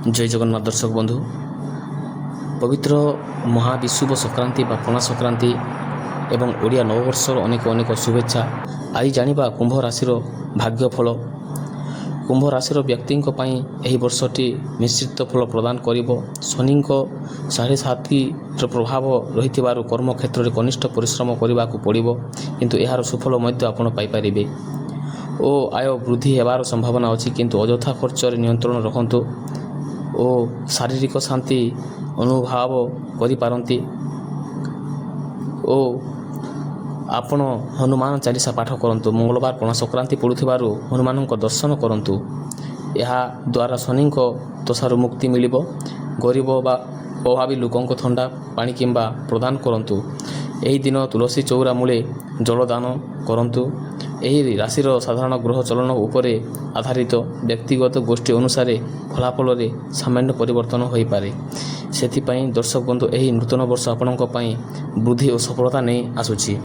जय जगन्नाथ दर्शक बंधु पवित्र महाविषुव संक्रांति बा पणा संक्रांति एवं ओडिया नववर्षर अनेक अनेक शुभेच्छा। आज जानिबा कुंभ राशिर भाग्यफल। कुंभ राशिर व्यक्ति यही वर्षटी निश्चित फल प्रदान करिबो। शनि 7.5 प्रभाव रही कर्म क्षेत्र में कनिष्ठ परिश्रम करने को पड़ो, किंतु यार सुफल आपण पाइपारे ओ आय वृद्धि होवार संभावना अच्छी, किंतु अଯଥା खर्च नियंत्रण रखंतु ओ शारीरिक शांति अनुभव करिपारंती। ओ आपण हनुमान चालीसा पाठ करंतु। मंगलवार पणा संक्रांति पड़ुथिबारु हनुमान दर्शन करंतु। या द्वारा शनि दशारु मुक्ति मिलिबो। गरीब बा अभावी लोकंको थंडा पानी किंबा प्रदान करंतु। एही दिन तुलसी चौरा मूले जलदान करंतु। एही राशिर साधारण ग्रह चलन उपरे आधारित व्यक्तिगत गोष्ठी अनुसार फलाफल रे सामान्य परिवर्तन होई पारे। सेथिपाई दर्शक बंधु एही नूतन वर्ष आपणक पई वृद्धि और सफलता नहीं आसुछि।